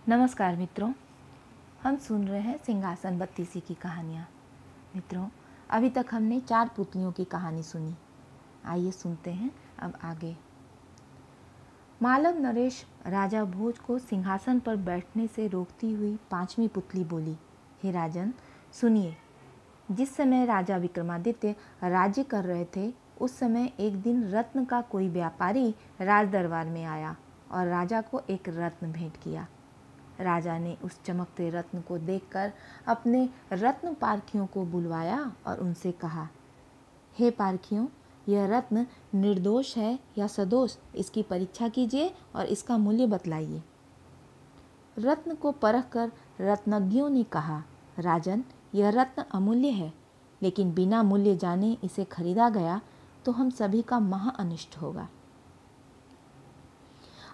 नमस्कार मित्रों, हम सुन रहे हैं सिंहासन बत्तीसी की कहानियाँ। मित्रों, अभी तक हमने 4 पुतलियों की कहानी सुनी। आइए सुनते हैं अब आगे। मालव नरेश राजा भोज को सिंहासन पर बैठने से रोकती हुई 5वीं पुतली बोली, हे राजन सुनिए। जिस समय राजा विक्रमादित्य राज्य कर रहे थे, उस समय एक दिन रत्न का कोई व्यापारी राज दरबार में आया और राजा को एक रत्न भेंट किया। राजा ने उस चमकते रत्न को देखकर अपने रत्न पारखियों को बुलवाया और उनसे कहा, हे पारखियों, यह रत्न निर्दोष है या सदोष, इसकी परीक्षा कीजिए और इसका मूल्य बतलाइए। रत्न को परखकर रत्नज्ञों ने कहा, राजन, यह रत्न अमूल्य है, लेकिन बिना मूल्य जाने इसे खरीदा गया तो हम सभी का महा अनिष्ट होगा।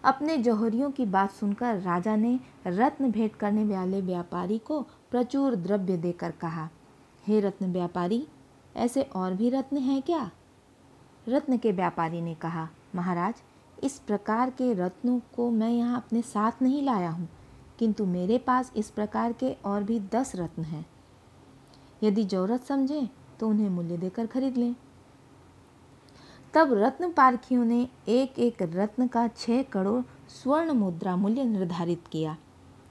अपने जौहरियों की बात सुनकर राजा ने रत्न भेंट करने वाले व्यापारी को प्रचुर द्रव्य देकर कहा, हे रत्न व्यापारी, ऐसे और भी रत्न हैं क्या? रत्न के व्यापारी ने कहा, महाराज, इस प्रकार के रत्नों को मैं यहाँ अपने साथ नहीं लाया हूँ, किंतु मेरे पास इस प्रकार के और भी 10 रत्न हैं। यदि जरूरत समझें तो उन्हें मूल्य देकर खरीद लें। तब रत्न पारखियों ने एक एक रत्न का 6 करोड़ स्वर्ण मुद्रा मूल्य निर्धारित किया।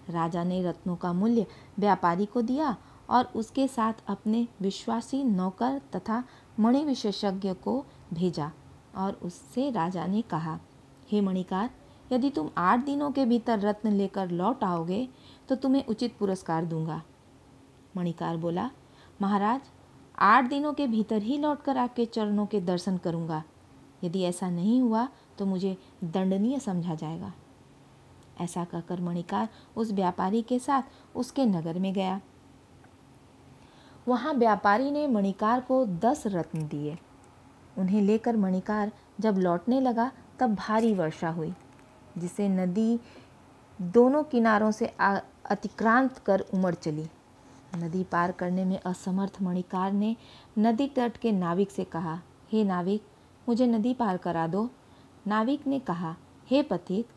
राजा ने रत्नों का मूल्य व्यापारी को दिया और उसके साथ अपने विश्वासी नौकर तथा मणि विशेषज्ञ को भेजा और उससे राजा ने कहा, हे मणिकार, यदि तुम 8 दिनों के भीतर रत्न लेकर लौट आओगे तो तुम्हें उचित पुरस्कार दूंगा। मणिकार बोला, महाराज, 8 दिनों के भीतर ही लौटकर आपके चरणों के दर्शन करूंगा। यदि ऐसा नहीं हुआ तो मुझे दंडनीय समझा जाएगा। ऐसा कहकर मणिकार उस व्यापारी के साथ उसके नगर में गया। वहां व्यापारी ने मणिकार को 10 रत्न दिए। उन्हें लेकर मणिकार जब लौटने लगा तब भारी वर्षा हुई, जिसे नदी दोनों किनारों से अतिक्रांत कर उमड़ चली। नदी पार करने में असमर्थ मणिकार ने नदी तट के नाविक से कहा, हे नाविक, मुझे नदी पार करा दो। नाविक ने कहा, हे पथिक,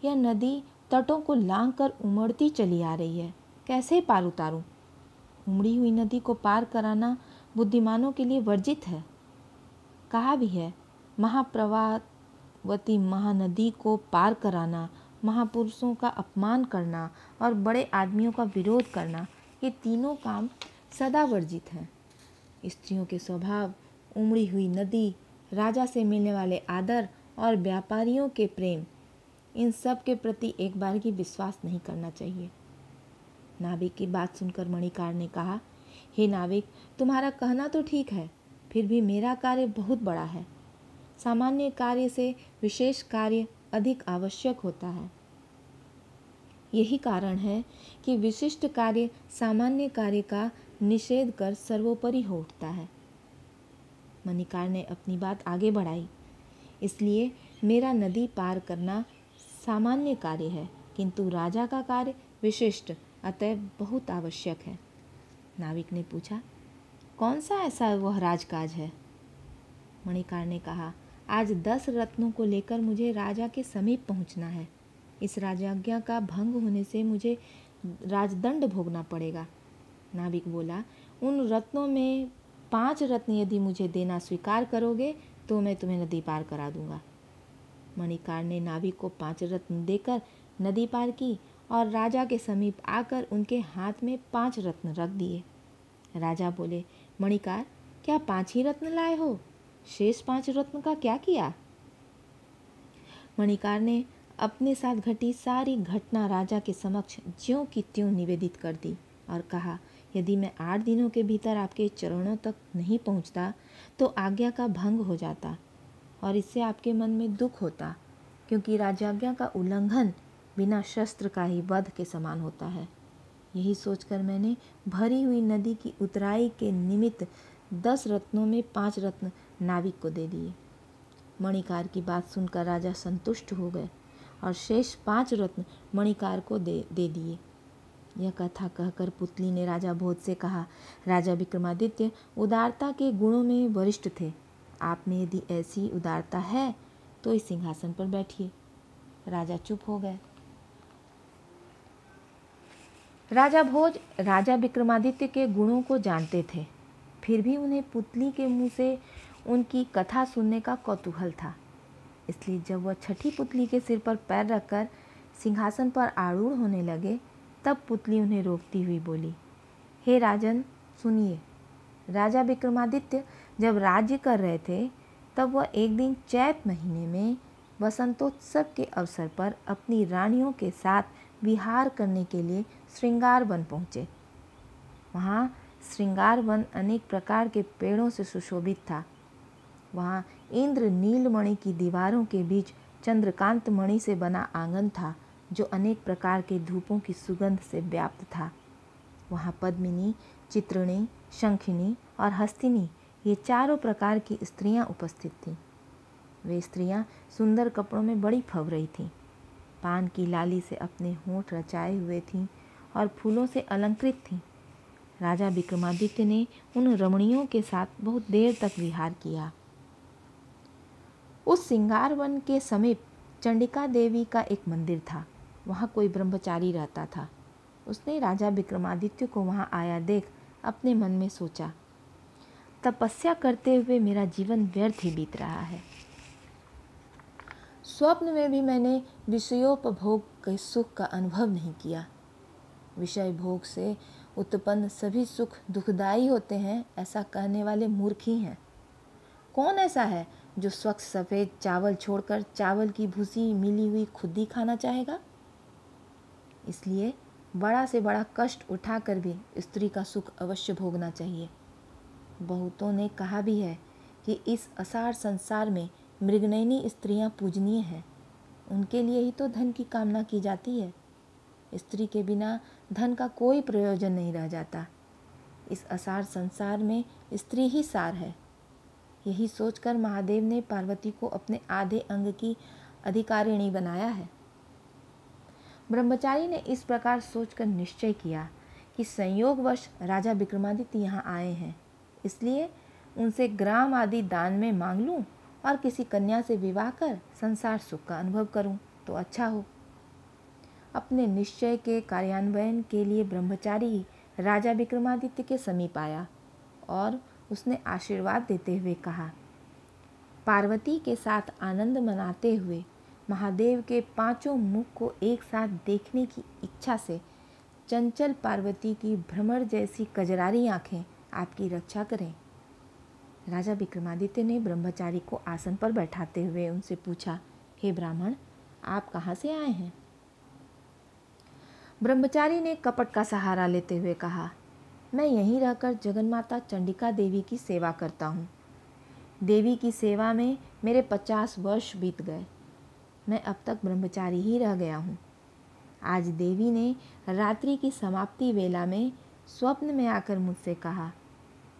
यह नदी तटों को लांघ कर उमड़ती चली आ रही है, कैसे पार उतारूं? उमड़ी हुई नदी को पार कराना बुद्धिमानों के लिए वर्जित है। कहा भी है, महाप्रवाहवती महानदी को पार कराना, महापुरुषों का अपमान करना और बड़े आदमियों का विरोध करना, ये तीनों काम सदा वर्जित हैं। स्त्रियों के स्वभाव, उमड़ी हुई नदी, राजा से मिलने वाले आदर और व्यापारियों के प्रेम, इन सब के प्रति एक बार भी विश्वास नहीं करना चाहिए। नाविक की बात सुनकर मणिकार ने कहा, हे नाविक, तुम्हारा कहना तो ठीक है, फिर भी मेरा कार्य बहुत बड़ा है। सामान्य कार्य से विशेष कार्य अधिक आवश्यक होता है। यही कारण है कि विशिष्ट कार्य सामान्य कार्य का निषेध कर सर्वोपरि हो उठता है। मणिकार ने अपनी बात आगे बढ़ाई, इसलिए मेरा नदी पार करना सामान्य कार्य है, किंतु राजा का कार्य विशिष्ट, अतः बहुत आवश्यक है। नाविक ने पूछा, कौन सा ऐसा वह राजकाज है? मणिकार ने कहा, आज 10 रत्नों को लेकर मुझे राजा के समीप पहुंचना है। इस राजाज्ञा का भंग होने से मुझे राजदंड भोगना पड़ेगा। नाविक बोला, उन रत्नों में 5 रत्न यदि मुझे देना स्वीकार करोगे तो मैं तुम्हें नदी पार करा दूंगा। मणिकार ने नाविक को 5 रत्न देकर नदी पार की और राजा के समीप आकर उनके हाथ में 5 रत्न रख दिए। राजा बोले, मणिकार, क्या 5 ही रत्न लाए हो? शेष 5 रत्न का क्या किया? मणिकार ने अपने साथ घटी सारी घटना राजा के समक्ष ज्यों की त्यों निवेदित कर दी और कहा, यदि मैं 8 दिनों के भीतर आपके चरणों तक नहीं पहुंचता तो आज्ञा का भंग हो जाता और इससे आपके मन में दुख होता, क्योंकि राजाज्ञा का उल्लंघन बिना शस्त्र का ही वध के समान होता है। यही सोचकर मैंने भरी हुई नदी की उतराई के निमित्त 10 रत्नों में 5 रत्न नाविक को दे दिए। मणिकार की बात सुनकर राजा संतुष्ट हो गए और शेष 5 रत्न मणिकार को दे दिए। यह कथा कहकर पुतली ने राजा भोज से कहा, राजा विक्रमादित्य उदारता के गुणों में वरिष्ठ थे। आप में यदि ऐसी उदारता है तो इस सिंहासन पर बैठिए। राजा चुप हो गए। राजा भोज राजा विक्रमादित्य के गुणों को जानते थे, फिर भी उन्हें पुतली के मुंह से उनकी कथा सुनने का कौतूहल था। इसलिए जब वह छठी पुतली के सिर पर पैर रखकर सिंहासन पर आरूढ़ होने लगे, तब पुतली उन्हें रोकती हुई बोली, हे राजन सुनिए। राजा विक्रमादित्य जब राज्य कर रहे थे, तब वह एक दिन चैत महीने में वसंतोत्सव के अवसर पर अपनी रानियों के साथ विहार करने के लिए श्रृंगार वन पहुँचे। वहाँ श्रृंगार वन अनेक प्रकार के पेड़ों से सुशोभित था। वहाँ इंद्र नीलमणि की दीवारों के बीच चंद्रकांत मणि से बना आंगन था, जो अनेक प्रकार के धूपों की सुगंध से व्याप्त था। वहाँ पद्मिनी, चित्रिणी, शंखिनी और हस्तिनी, ये चारों प्रकार की स्त्रियाँ उपस्थित थीं। वे स्त्रियाँ सुंदर कपड़ों में बड़ी फब रही थीं, पान की लाली से अपने होंठ रचाए हुए थीं और फूलों से अलंकृत थीं। राजा विक्रमादित्य ने उन रमणियों के साथ बहुत देर तक विहार किया। उस श्रृंगार वन के समीप चंडिका देवी का एक मंदिर था। वहाँ कोई ब्रह्मचारी रहता था। उसने राजा विक्रमादित्य को वहाँ आया देख अपने मन में सोचा, तपस्या करते हुए मेरा जीवन व्यर्थ ही बीत रहा है। स्वप्न में भी मैंने विषयोपभोग के सुख का अनुभव नहीं किया। विषय भोग से उत्पन्न सभी सुख दुखदायी होते हैं, ऐसा कहने वाले मूर्ख ही हैं। कौन ऐसा है जो स्वच्छ सफ़ेद चावल छोड़कर चावल की भूसी मिली हुई खुद्दी खाना चाहेगा? इसलिए बड़ा से बड़ा कष्ट उठाकर भी स्त्री का सुख अवश्य भोगना चाहिए। बहुतों ने कहा भी है कि इस असार संसार में मृगनयनी स्त्रियां पूजनीय हैं। उनके लिए ही तो धन की कामना की जाती है। स्त्री के बिना धन का कोई प्रयोजन नहीं रह जाता। इस असार संसार में स्त्री ही सार है। यही सोचकर महादेव ने पार्वती को अपने आधे अंग की अधिकारिणी बनाया है। ब्रह्मचारी ने इस प्रकार सोचकर निश्चय किया कि संयोगवश राजा विक्रमादित्य यहाँ आए हैं, इसलिए उनसे ग्राम आदि दान में मांग लूँ और किसी कन्या से विवाह कर संसार सुख का अनुभव करूँ तो अच्छा हो। अपने निश्चय के कार्यान्वयन के लिए ब्रह्मचारी राजा विक्रमादित्य के समीप आया और उसने आशीर्वाद देते हुए कहा, पार्वती के साथ आनंद मनाते हुए महादेव के पांचों मुख को एक साथ देखने की इच्छा से चंचल पार्वती की भ्रमर जैसी कजरारी आंखें आपकी रक्षा करें। राजा विक्रमादित्य ने ब्रह्मचारी को आसन पर बैठाते हुए उनसे पूछा, हे ब्राह्मण, आप कहाँ से आए हैं? ब्रह्मचारी ने कपट का सहारा लेते हुए कहा, मैं यहीं रहकर जगन्माता चंडिका देवी की सेवा करता हूँ। देवी की सेवा में मेरे 50 वर्ष बीत गए। मैं अब तक ब्रह्मचारी ही रह गया हूँ। आज देवी ने रात्रि की समाप्ति वेला में स्वप्न में आकर मुझसे कहा,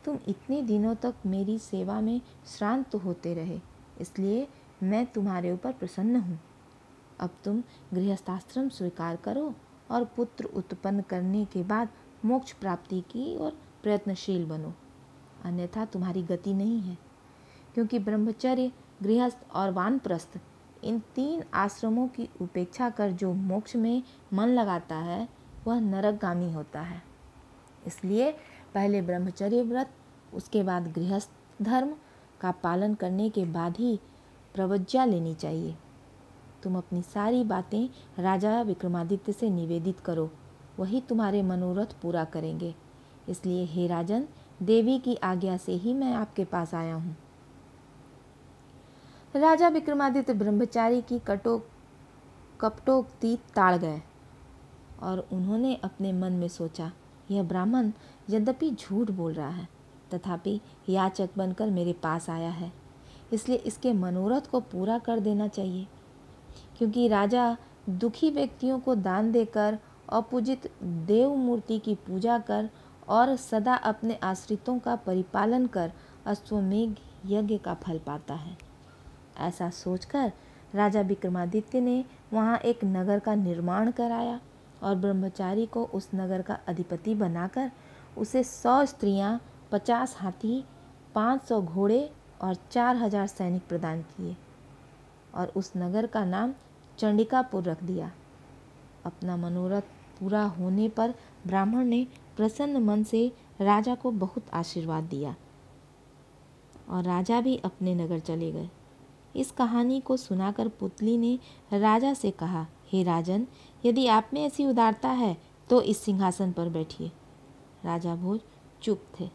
तुम इतने दिनों तक मेरी सेवा में श्रांत होते रहे, इसलिए मैं तुम्हारे ऊपर प्रसन्न हूँ। अब तुम गृहस्थाश्रम स्वीकार करो और पुत्र उत्पन्न करने के बाद मोक्ष प्राप्ति की ओर प्रयत्नशील बनो, अन्यथा तुम्हारी गति नहीं है। क्योंकि ब्रह्मचर्य, गृहस्थ और वानप्रस्थ, इन 3 आश्रमों की उपेक्षा कर जो मोक्ष में मन लगाता है वह नरकगामी होता है। इसलिए पहले ब्रह्मचर्य व्रत, उसके बाद गृहस्थ धर्म का पालन करने के बाद ही प्रवज्ञा लेनी चाहिए। तुम अपनी सारी बातें राजा विक्रमादित्य से निवेदित करो, वही तुम्हारे मनोरथ पूरा करेंगे। इसलिए हे राजन, देवी की आज्ञा से ही मैं आपके पास आया हूँ। राजा विक्रमादित्य ब्रह्मचारी की कपटोक्ति ताड़ गए और उन्होंने अपने मन में सोचा, यह ब्राह्मण यद्यपि झूठ बोल रहा है, तथापि याचक बनकर मेरे पास आया है, इसलिए इसके मनोरथ को पूरा कर देना चाहिए। क्योंकि राजा दुखी व्यक्तियों को दान देकर, अपूजित देव मूर्ति की पूजा कर और सदा अपने आश्रितों का परिपालन कर अश्वमेघ यज्ञ का फल पाता है। ऐसा सोचकर राजा विक्रमादित्य ने वहाँ एक नगर का निर्माण कराया और ब्रह्मचारी को उस नगर का अधिपति बनाकर उसे 100 स्त्रियाँ, 50 हाथी, 500 घोड़े और 4000 सैनिक प्रदान किए और उस नगर का नाम चंडिकापुर रख दिया। अपना मनोरथ पूरा होने पर ब्राह्मण ने प्रसन्न मन से राजा को बहुत आशीर्वाद दिया और राजा भी अपने नगर चले गए। इस कहानी को सुनाकर पुतली ने राजा से कहा, हे राजन, यदि आप में ऐसी उदारता है तो इस सिंहासन पर बैठिए। राजा भोज चुप थे।